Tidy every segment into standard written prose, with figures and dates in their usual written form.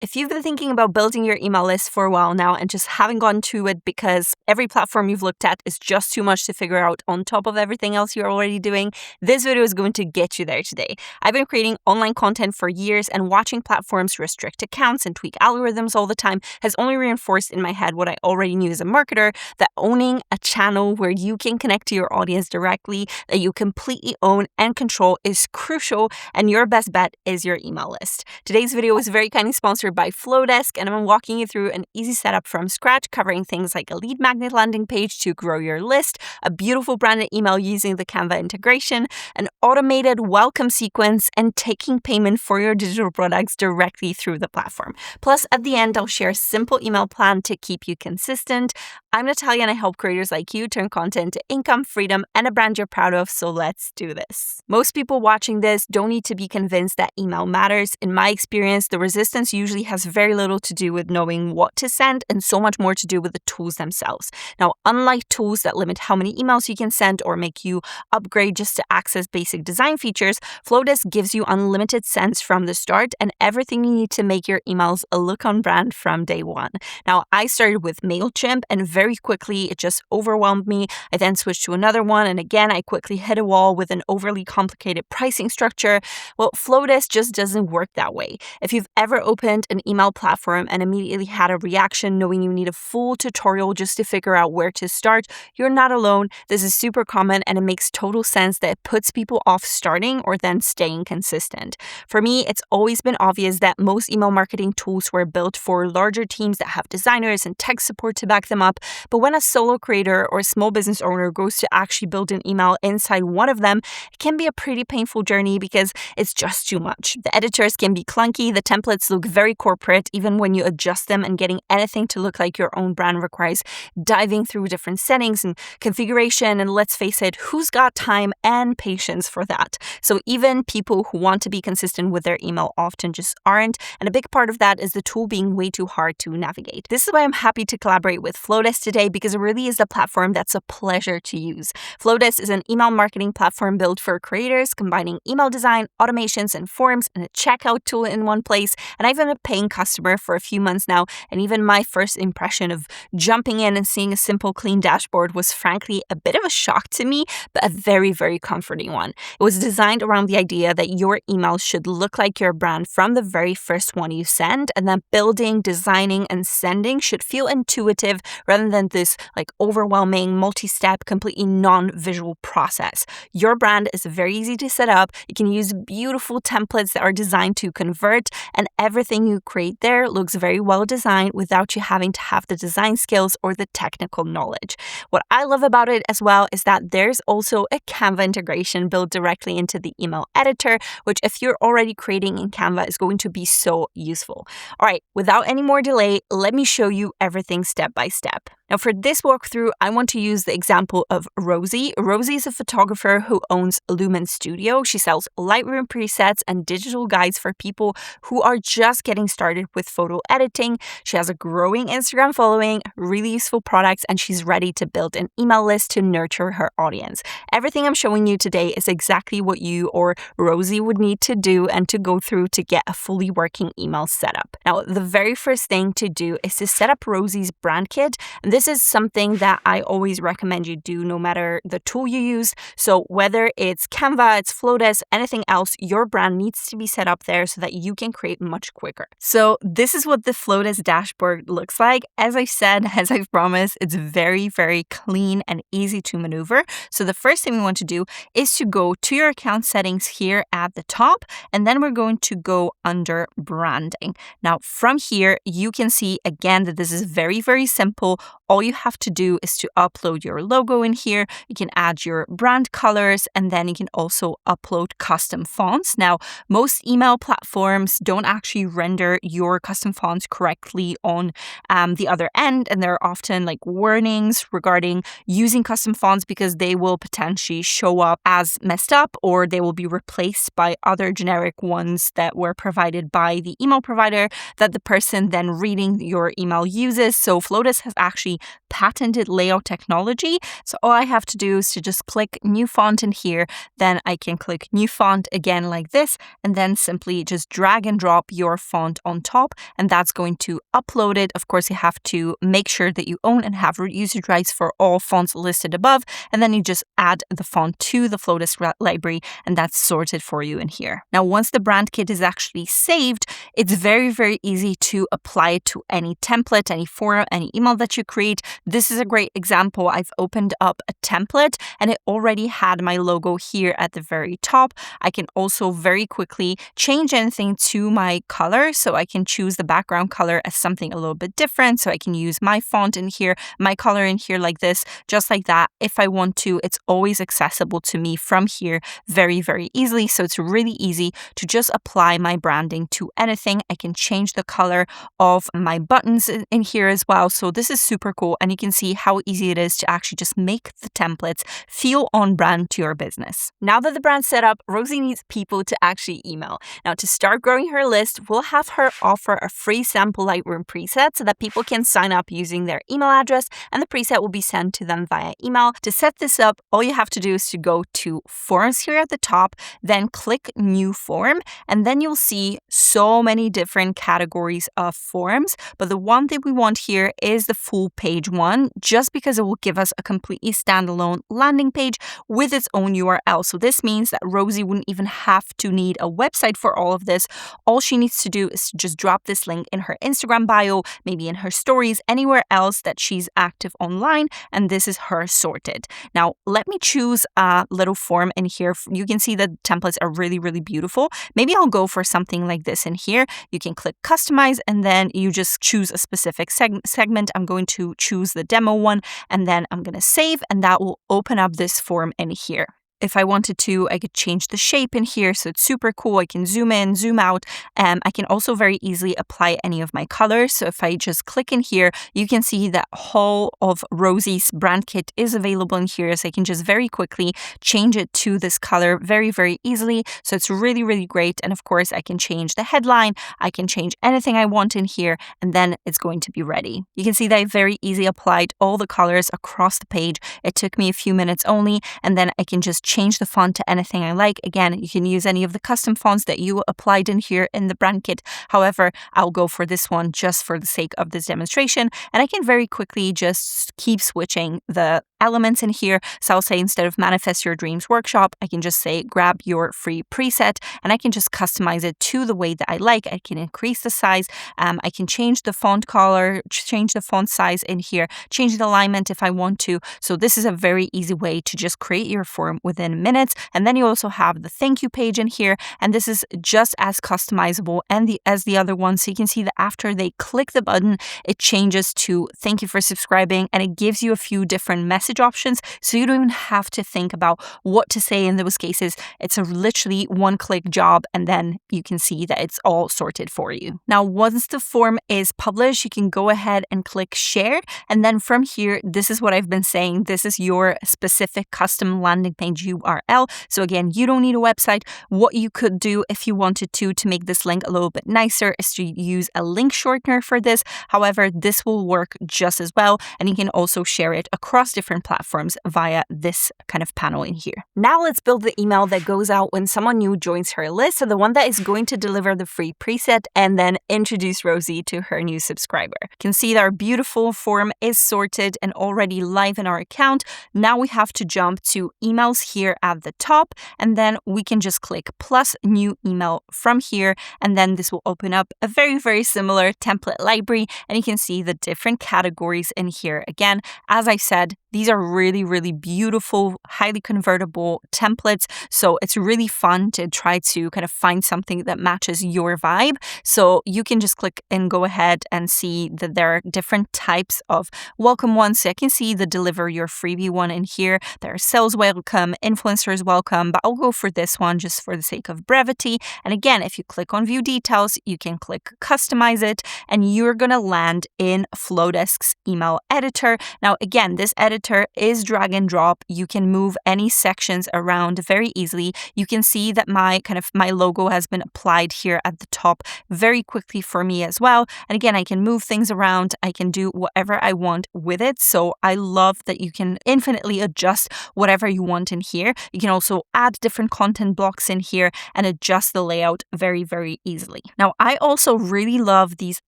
If you've been thinking about building your email list for a while now and just haven't gotten to it because every platform you've looked at is just too much to figure out on top of everything else you're already doing, this video is going to get you there today. I've been creating online content for years, and watching platforms restrict accounts and tweak algorithms all the time has only reinforced in my head what I already knew as a marketer, that owning a channel where you can connect to your audience directly, that you completely own and control, is crucial, and your best bet is your email list. Today's video is very kindly sponsored by Flodesk, and I'm walking you through an easy setup from scratch, covering things like a lead magnet landing page to grow your list, a beautiful branded email using the Canva integration, an automated welcome sequence, and taking payment for your digital products directly through the platform. Plus, at the end, I'll share a simple email plan to keep you consistent. I'm Natalia, and I help creators like you turn content to income, freedom, and a brand you're proud of, so let's do this. Most people watching this don't need to be convinced that email matters. In my experience, the resistance usually has very little to do with knowing what to send and so much more to do with the tools themselves. Now, unlike tools that limit how many emails you can send or make you upgrade just to access basic design features, Flodesk gives you unlimited sends from the start and everything you need to make your emails a look on brand from day one. Now, I started with MailChimp, and very quickly it just overwhelmed me. I then switched to another one, and again I quickly hit a wall with an overly complicated pricing structure. Well, Flodesk just doesn't work that way. If you've ever opened an email platform and immediately had a reaction knowing you need a full tutorial just to figure out where to start, you're not alone. This is super common, and it makes total sense that it puts people off starting or then staying consistent. For me, it's always been obvious that most email marketing tools were built for larger teams that have designers and tech support to back them up. But when a solo creator or a small business owner goes to actually build an email inside one of them, it can be a pretty painful journey because it's just too much. The editors can be clunky, the templates look very corporate, even when you adjust them, and getting anything to look like your own brand requires diving through different settings and configuration, and let's face it, who's got time and patience for that? So even people who want to be consistent with their email often just aren't, and a big part of that is the tool being way too hard to navigate. This is why I'm happy to collaborate with Flodesk today, because it really is a platform that's a pleasure to use. Flodesk is an email marketing platform built for creators, combining email design, automations, and forms, and a checkout tool in one place. And I've been a paying customer for a few months now, and even my first impression of jumping in and seeing a simple, clean dashboard was frankly a bit of a shock to me, but a very, very comforting one. It was designed around the idea that your email should look like your brand from the very first one you send, and that building, designing, and sending should feel intuitive rather than this overwhelming, multi-step, completely non-visual process. Your brand is very easy to set up. You can use beautiful templates that are designed to convert, and everything you create there looks very well designed without you having to have the design skills or the technical knowledge. What I love about it as well is that there's also a Canva integration built directly into the email editor, which if you're already creating in Canva is going to be so useful. All right, without any more delay, let me show you everything step by step. Now, for this walkthrough, I want to use the example of Rosie. Rosie is a photographer who owns Lumen Studio. She sells Lightroom presets and digital guides for people who are just getting started with photo editing. She has a growing Instagram following, really useful products, and she's ready to build an email list to nurture her audience. Everything I'm showing you today is exactly what you or Rosie would need to do and to go through to get a fully working email setup. Now, the very first thing to do is to set up Rosie's brand kit. And this is something that I always recommend you do no matter the tool you use. So whether it's Canva, it's Flodesk, anything else, your brand needs to be set up there so that you can create much quicker. So this is what the Flodesk dashboard looks like. As I said, as I've promised, it's very, very clean and easy to maneuver. So the first thing we want to do is to go to your account settings here at the top, and then we're going to go under branding. Now from here, you can see again that this is very, very simple. All you have to do is to upload your logo in here. You can add your brand colors, and then you can also upload custom fonts. Now, most email platforms don't actually render your custom fonts correctly on the other end, and there are often warnings regarding using custom fonts because they will potentially show up as messed up, or they will be replaced by other generic ones that were provided by the email provider that the person then reading your email uses. So Flodesk has actually patented layout technology. So all I have to do is to just click new font in here. Then I can click new font again like this, and then simply just drag and drop your font on top, and that's going to upload it. Of course, you have to make sure that you own and have usage rights for all fonts listed above, and then you just add the font to the Flodesk library, and that's sorted for you in here. Now, once the brand kit is actually saved, it's very, very easy to apply it to any template, any form, any email that you create. This is a great example. I've opened up a template and it already had my logo here at the very top. I can also very quickly change anything to my color. So I can choose the background color as something a little bit different. So I can use my font in here, my color in here like this, just like that. If I want to, it's always accessible to me from here very, very easily. So it's really easy to just apply my branding to anything. I can change the color of my buttons in here as well. So this is super cool. And you can see how easy it is to actually just make the templates feel on brand to your business. Now that the brand's set up, Rosie needs people to actually email. Now, to start growing her list, we'll have her offer a free sample Lightroom preset so that people can sign up using their email address, and the preset will be sent to them via email. To set this up, all you have to do is to go to Forms here at the top, then click New Form, and then you'll see so many different categories of forms. But the one that we want here is the full page one, just because it will give us a completely standalone landing page with its own URL. So this means that Rosie wouldn't even have to need a website for all of this. All she needs to do is to just drop this link in her Instagram bio, maybe in her stories, anywhere else that she's active online, and this is her sorted. Now, let me choose a little form in here. You can see the templates are really, really beautiful. Maybe I'll go for something like this in here. You can click customize, and then you just choose a specific segment. I'm going to choose the demo one, and then I'm going to save, and that will open up this form in here. If I wanted to, I could change the shape in here, so it's super cool. I can zoom in, zoom out. I can also very easily apply any of my colors. So if I just click in here, you can see that whole of Rosie's brand kit is available in here. So I can just very quickly change it to this color very, very easily. So it's really, really great. And of course, I can change the headline. I can change anything I want in here, and then it's going to be ready. You can see that I very easily applied all the colors across the page. It took me a few minutes only, and then I can just change the font to anything I like. Again, you can use any of the custom fonts that you applied in here in the brand kit. However, I'll go for this one just for the sake of this demonstration, and I can very quickly just keep switching the elements in here. So I'll say, instead of Manifest Your Dreams Workshop, I can just say grab your free preset, and I can just customize it to the way that I like. I can increase the size. I can change the font color, change the font size in here, change the alignment if I want to. So this is a very easy way to just create your form within minutes. And then you also have the thank you page in here, and this is just as customizable as the other one. So you can see that after they click the button, it changes to thank you for subscribing, and it gives you a few different message options, so you don't even have to think about what to say in those cases. It's a literally one-click job, and then you can see that it's all sorted for you. Now, once the form is published, you can go ahead and click share, and then from here, this is what I've been saying. This is your specific custom landing page URL. So again, you don't need a website. What you could do if you wanted to make this link a little bit nicer is to use a link shortener for this. However, this will work just as well, and you can also share it across different platforms via this kind of panel in here. Now let's build the email that goes out when someone new joins her list. So the one that is going to deliver the free preset and then introduce Rosie to her new subscriber. You can see that our beautiful form is sorted and already live in our account. Now we have to jump to emails here at the top, and then we can just click plus new email from here, and then this will open up a very, very similar template library, and you can see the different categories in here. Again, as I said, these are really, really beautiful, highly convertible templates. So it's really fun to try to kind of find something that matches your vibe. So you can just click and go ahead and see that there are different types of welcome ones. So I can see the deliver your freebie one in here. There are sales welcome, influencers welcome, but I'll go for this one just for the sake of brevity. And again, if you click on view details, you can click customize it, and you're going to land in Flodesk's email editor. Now, again, this editor editor is drag and drop. You can move any sections around very easily. You can see that my logo has been applied here at the top very quickly for me as well. And again, I can move things around. I can do whatever I want with it. So I love that you can infinitely adjust whatever you want in here. You can also add different content blocks in here and adjust the layout very, very easily. Now, I also really love these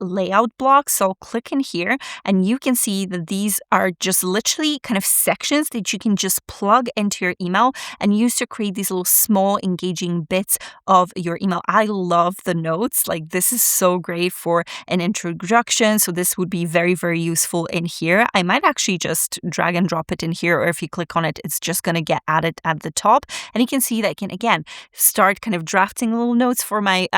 layout blocks. So I'll click in here and you can see that these are just literally kind of sections that you can just plug into your email and use to create these little small engaging bits of your email. I love the notes. Like, this is so great for an introduction. So this would be very, very useful in here. I might actually just drag and drop it in here, or if you click on it, it's just going to get added at the top. And you can see that I can, again, start kind of drafting little notes for my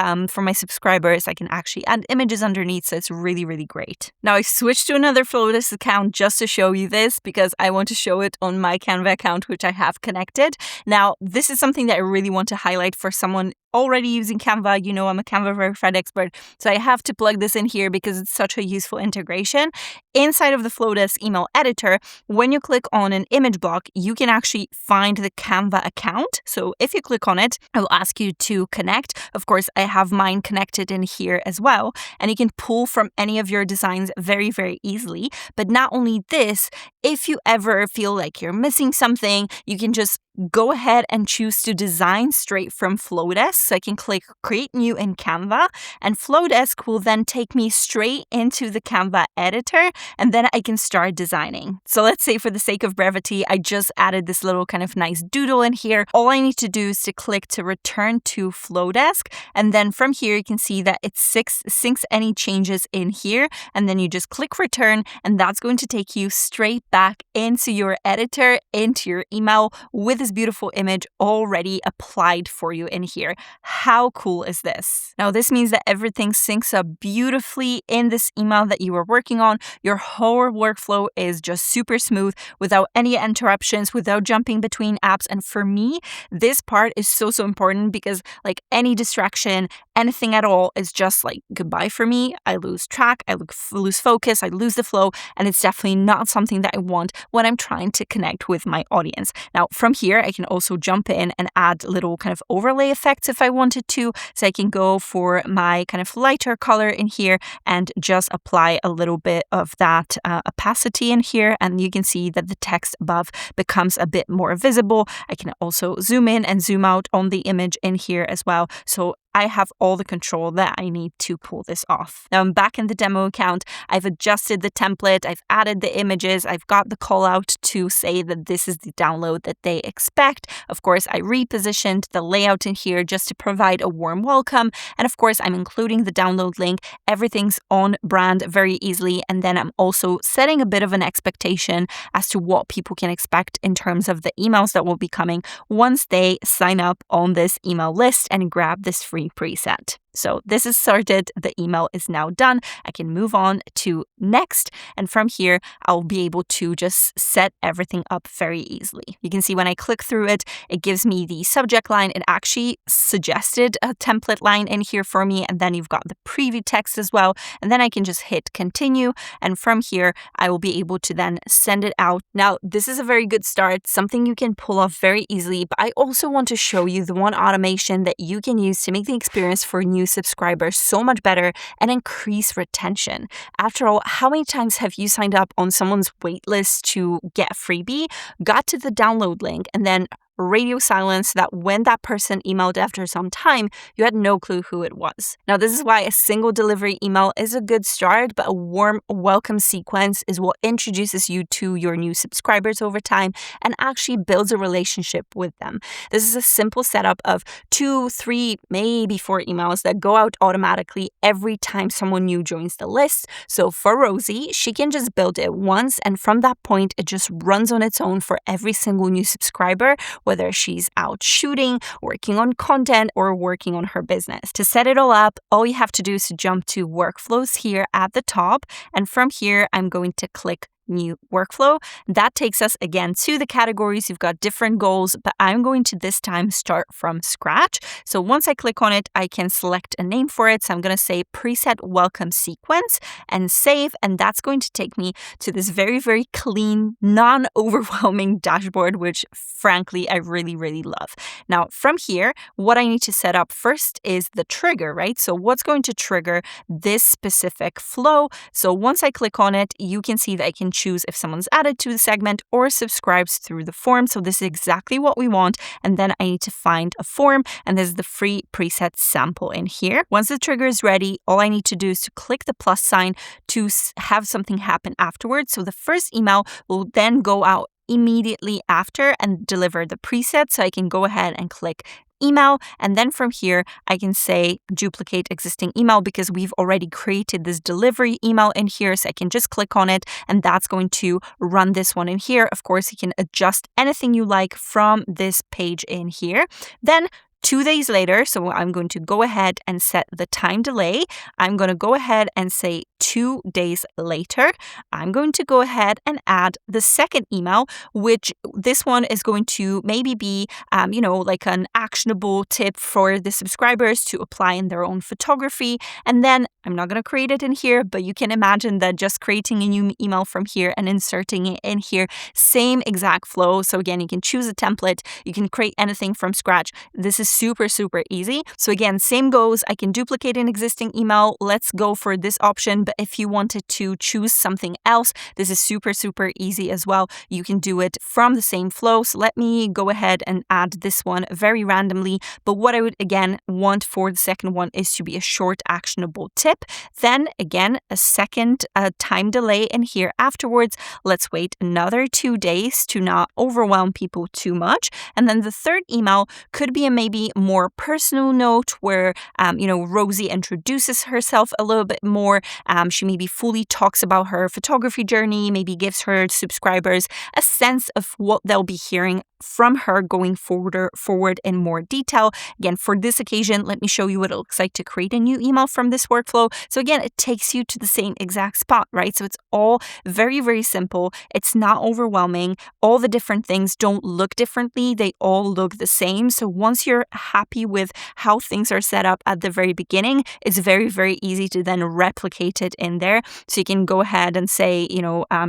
subscribers. I can actually add images underneath. So it's really, really great. Now I switched to another Flodesk account just to show you this because I want to show it on my Canva account, which I have connected. Now, this is something that I really want to highlight for someone already using Canva. You know, I'm a Canva Verified Expert, so I have to plug this in here because it's such a useful integration. Inside of the Flodesk email editor, when you click on an image block, you can actually find the Canva account. So if you click on it, I will ask you to connect. Of course, I have mine connected in here as well, and you can pull from any of your designs very, very easily. But not only this, if you ever feel like you're missing something, you can just go ahead and choose to design straight from Flodesk. So I can click Create New in Canva, and Flodesk will then take me straight into the Canva editor, and then I can start designing. So let's say for the sake of brevity, I just added this little kind of nice doodle in here. All I need to do is to click to return to Flodesk, and then from here you can see that it syncs any changes in here, and then you just click return, and that's going to take you straight back into your editor, into your email with this beautiful image already applied for you in here. How cool is this? Now, this means that everything syncs up beautifully in this email that you are working on. Your whole workflow is just super smooth without any interruptions, without jumping between apps. And for me, this part is so important because like any distraction, anything at all is just like goodbye for me. I lose track, I lose focus, I lose the flow, and it's definitely not something that I want when I'm trying to connect with my audience. Now, from here, I can also jump in and add little kind of overlay effects if I wanted to. So I can go for my kind of lighter color in here and just apply a little bit of that opacity in here. And you can see that the text above becomes a bit more visible. I can also zoom in and zoom out on the image in here as well. So I have all the control that I need to pull this off. Now I'm back in the demo account. I've adjusted the template. I've added the images. I've got the call out to say that this is the download that they expect. Of course, I repositioned the layout in here just to provide a warm welcome. And of course, I'm including the download link. Everything's on brand very easily. And then I'm also setting a bit of an expectation as to what people can expect in terms of the emails that will be coming once they sign up on this email list and grab this free preset. So this is started. The email is now done. I can move on to next. And from here, I'll be able to just set everything up very easily. You can see when I click through it, it gives me the subject line. It actually suggested a template line in here for me. And then you've got the preview text as well. And then I can just hit continue. And from here, I will be able to then send it out. Now, this is a very good start, something you can pull off very easily. But I also want to show you the one automation that you can use to make the experience for new subscribers so much better and increase retention. After all, how many times have you signed up on someone's wait list to get a freebie, got to the download link, and then radio silence so that when that person emailed after some time, you had no clue who it was. Now, this is why a single delivery email is a good start, but a warm welcome sequence is what introduces you to your new subscribers over time and actually builds a relationship with them. This is a simple setup of 2, 3, maybe 4 emails that go out automatically every time someone new joins the list. So for Rosie, she can just build it once, and from that point, it just runs on its own for every single new subscriber, whether she's out shooting, working on content, or working on her business. To set it all up, all you have to do is to jump to workflows here at the top. And from here, I'm going to click new workflow. That takes us again to the categories. You've got different goals, but I'm going to this time start from scratch. So once I click on it, I can select a name for it. So I'm going to say preset welcome sequence and save. And that's going to take me to this very, very clean, non-overwhelming dashboard, which frankly, I really, really love. Now from here, what I need to set up first is the trigger, right? So what's going to trigger this specific flow? So once I click on it, you can see that I can choose if someone's added to the segment or subscribes through the form. So this is exactly what we want. And then I need to find a form, and this is the free preset sample in here. Once the trigger is ready, all I need to do is to click the plus sign to have something happen afterwards. So the first email will then go out immediately after and deliver the preset. So I can go ahead and click email. And then from here, I can say duplicate existing email because we've already created this delivery email in here. So I can just click on it and that's going to run this one in here. Of course, you can adjust anything you like from this page in here. Then 2 days later, so I'm going to go ahead and set the time delay. I'm going to go ahead and say 2 days later. I'm going to go ahead and add the second email, which this one is going to maybe be, like an actionable tip for the subscribers to apply in their own photography. And then I'm not going to create it in here, but you can imagine that just creating a new email from here and inserting it in here, same exact flow. So again, you can choose a template. You can create anything from scratch. This is super, super easy. So again, same goes. I can duplicate an existing email. Let's go for this option. But if you wanted to choose something else, this is super, super easy as well. You can do it from the same flow. So let me go ahead and add this one very randomly. But what I would again want for the second one is to be a short, actionable tip. Then again, a second time delay in here afterwards. Let's wait another 2 days to not overwhelm people too much. And then the third email could be a maybe more personal note where, Rosie introduces herself a little bit more. She maybe fully talks about her photography journey, maybe gives her subscribers a sense of what they'll be hearing from her going forward in more detail. Again, for this occasion, let me show you what it looks like to create a new email from this workflow. So again, it takes you to the same exact spot, right? So it's all very, very simple. It's not overwhelming. All the different things don't look differently. They all look the same. So once you're happy with how things are set up at the very beginning, it's very, very easy to then replicate it in there. So you can go ahead and say,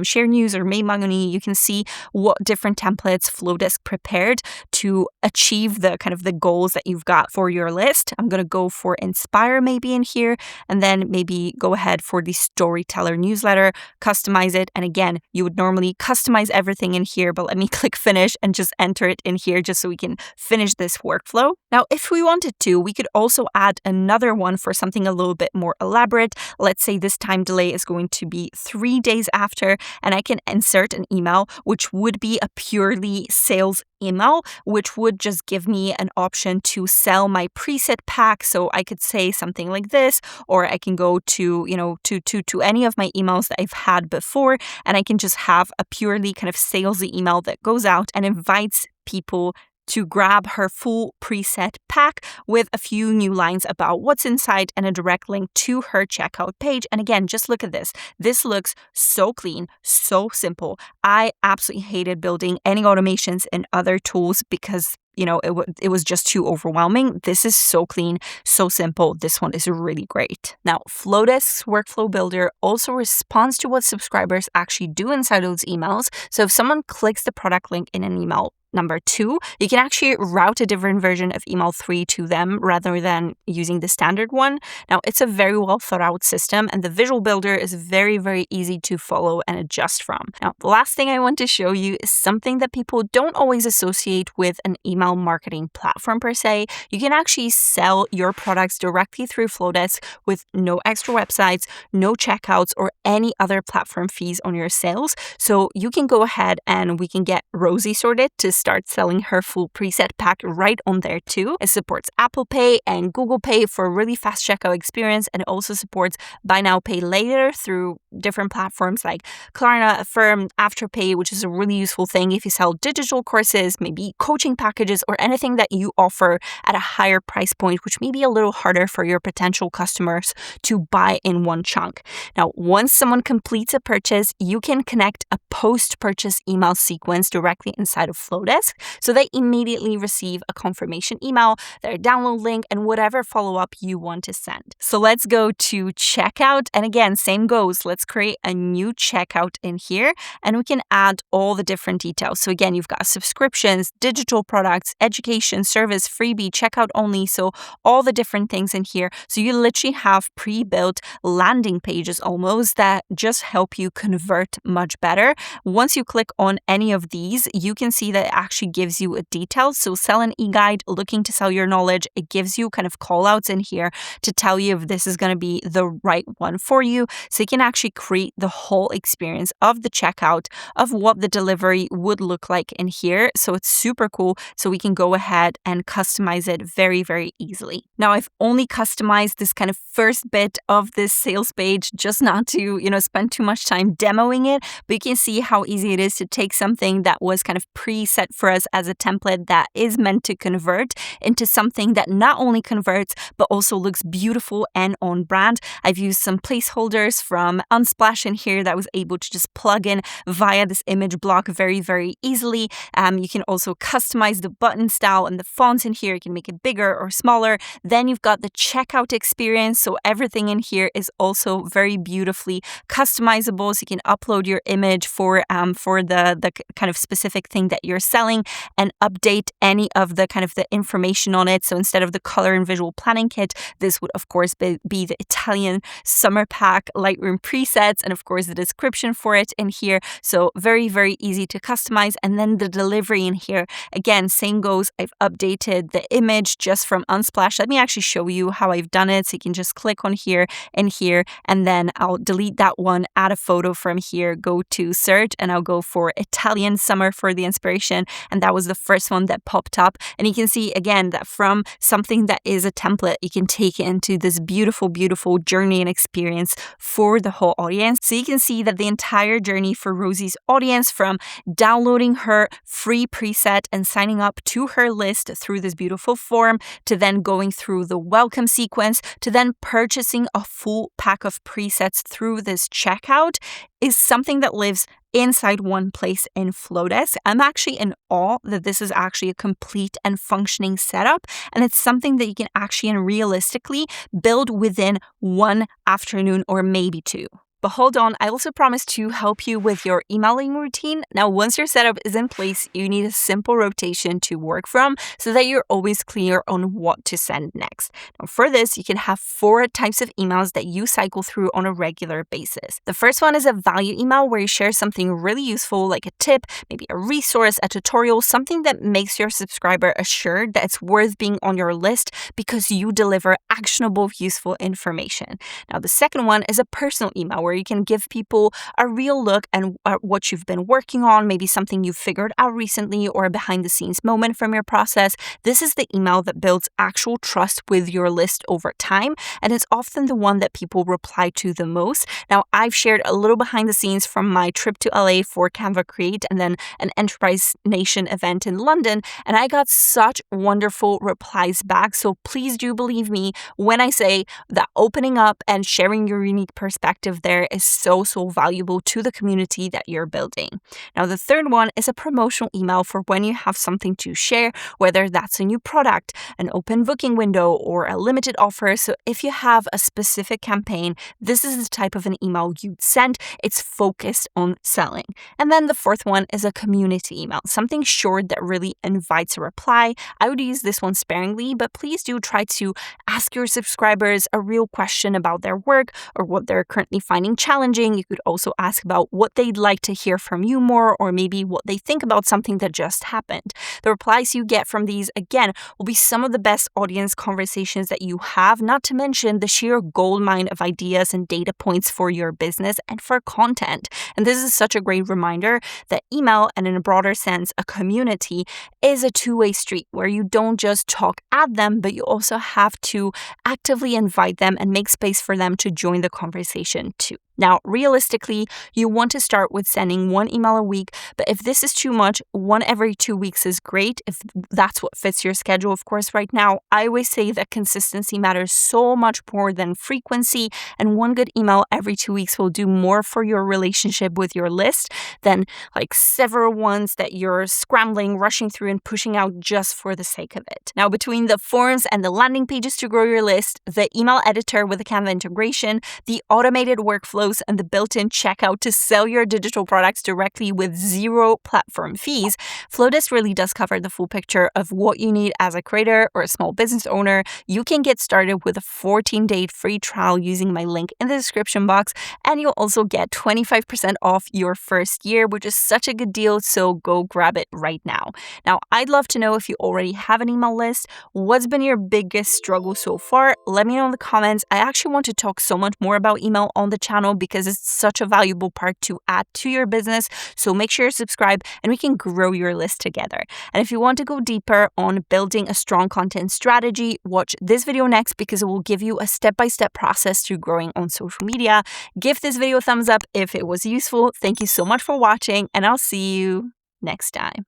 share news or make money. You can see what different templates Flodesk prepared to achieve the kind of the goals that you've got for your list. I'm going to go for inspire maybe in here, and then maybe go ahead for the storyteller newsletter, customize it. And again, you would normally customize everything in here, but let me click finish and just enter it in here just so we can finish this workflow. Now, if we wanted to, we could also add another one for something a little bit more elaborate. Let's say this time delay is going to be 3 days after, and I can insert an email, which would be a purely sales email, which would just give me an option to sell my preset pack. So I could say something like this, or I can go to, to any of my emails that I've had before, and I can just have a purely kind of salesy email that goes out and invites people to grab her full preset pack with a few new lines about what's inside and a direct link to her checkout page. And again, just look at this. This looks so clean, so simple. I absolutely hated building any automations in other tools because it was just too overwhelming. This is so clean, so simple. This one is really great. Now, Flodesk's workflow builder also responds to what subscribers actually do inside those emails. So if someone clicks the product link in an email, number 2, you can actually route a different version of email 3 to them rather than using the standard one. Now, it's a very well thought out system, and the visual builder is very, very easy to follow and adjust from. Now, the last thing I want to show you is something that people don't always associate with an email marketing platform per se. You can actually sell your products directly through Flodesk with no extra websites, no checkouts, or any other platform fees on your sales. So you can go ahead and we can get Rosie sorted to start selling her full preset pack right on there too. It supports Apple Pay and Google Pay for a really fast checkout experience, and it also supports buy now, pay later through different platforms like Klarna, Affirm, Afterpay, which is a really useful thing if you sell digital courses, maybe coaching packages, or anything that you offer at a higher price point, which may be a little harder for your potential customers to buy in one chunk. Now, once someone completes a purchase, you can connect a post-purchase email sequence directly inside of Flodesk, so they immediately receive a confirmation email, their download link, and whatever follow-up you want to send. So let's go to checkout. And again, same goes. Let's create a new checkout in here, and we can add all the different details. So again, you've got subscriptions, digital products, education, service, freebie, checkout only. So all the different things in here. So you literally have pre-built landing pages almost that just help you convert much better. Once you click on any of these, you can see that it actually gives you a detail. So sell an e-guide, looking to sell your knowledge. It gives you kind of call outs in here to tell you if this is going to be the right one for you. So you can actually create the whole experience of the checkout, of what the delivery would look like in here. So it's super cool. So we can go ahead and customize it very, very easily. Now, I've only customized this kind of first bit of this sales page just not to, spend too much time demoing it, but you can see how easy it is to take something that was kind of preset for us as a template that is meant to convert into something that not only converts, but also looks beautiful and on brand. I've used some placeholders from Unsplash in here that I was able to just plug in via this image block very, very easily. You can also customize the button style and the fonts in here. You can make it bigger or smaller. Then you've got the checkout experience. So everything in here is also very beautifully customizable. So you can upload your image for the kind of specific thing that you're selling and update any of the kind of the information on it. So instead of the color and visual planning kit, this would of course be the Italian summer pack Lightroom presets, and of course the description for it in here. So very, very easy to customize. And then the delivery in here, again, same goes. I've updated the image just from Unsplash. Let me actually show you how I've done it. So you can just click on here and here, and then I'll delete that one, add a photo from here, go to search, and I'll go for Italian summer for the inspiration. And that was the first one that popped up. And you can see again that from something that is a template, you can take it into this beautiful, beautiful journey and experience for the whole audience. So you can see that the entire journey for Rosie's audience, from downloading her free preset and signing up to her list through this beautiful form, to then going through the welcome sequence, to then purchasing a full pack of presets through this checkout, is something that lives inside one place in Flodesk. I'm actually in awe that this is actually a complete and functioning setup, and it's something that you can actually and realistically build within one afternoon or maybe two. But hold on, I also promised to help you with your emailing routine. Now, once your setup is in place, you need a simple rotation to work from so that you're always clear on what to send next. Now, for this, you can have 4 types of emails that you cycle through on a regular basis. The first one is a value email where you share something really useful, like a tip, maybe a resource, a tutorial, something that makes your subscriber assured that it's worth being on your list because you deliver actionable, useful information. Now, the second one is a personal email where you can give people a real look at what you've been working on, maybe something you've figured out recently or a behind the scenes moment from your process. This is the email that builds actual trust with your list over time, and it's often the one that people reply to the most. Now, I've shared a little behind the scenes from my trip to LA for Canva Create and then an Enterprise Nation event in London, and I got such wonderful replies back. So please do believe me when I say that opening up and sharing your unique perspective there is so valuable to the community that you're building. Now, the third one is a promotional email for when you have something to share, whether that's a new product, an open booking window, or a limited offer. So if you have a specific campaign, this is the type of an email you'd send. It's focused on selling. And then the fourth one is a community email, something short that really invites a reply. I would use this one sparingly, but please do try to ask your subscribers a real question about their work or what they're currently finding finding challenging. You could also ask about what they'd like to hear from you more, or maybe what they think about something that just happened. The replies you get from these, again, will be some of the best audience conversations that you have, not to mention the sheer goldmine of ideas and data points for your business and for content. And this is such a great reminder that email, and in a broader sense, a community, is a two-way street where you don't just talk at them, but you also have to actively invite them and make space for them to join the conversation too. Now, realistically, you want to start with sending one email a week, but if this is too much, one every 2 weeks is great if that's what fits your schedule. Of course, right now, I always say that consistency matters so much more than frequency, and one good email every 2 weeks will do more for your relationship with your list than like several ones that you're scrambling, rushing through, and pushing out just for the sake of it. Now, between the forms and the landing pages to grow your list, the email editor with the Canva integration, the automated workflow, and the built-in checkout to sell your digital products directly with zero platform fees, Flodesk really does cover the full picture of what you need as a creator or a small business owner. You can get started with a 14-day free trial using my link in the description box, and you'll also get 25% off your first year, which is such a good deal, so go grab it right now. Now, I'd love to know if you already have an email list. What's been your biggest struggle so far? Let me know in the comments. I actually want to talk so much more about email on the channel because it's such a valuable part to add to your business. So make sure you subscribe and we can grow your list together. And if you want to go deeper on building a strong content strategy, watch this video next because it will give you a step-by-step process to growing on social media. Give this video a thumbs up if it was useful. Thank you so much for watching, and I'll see you next time.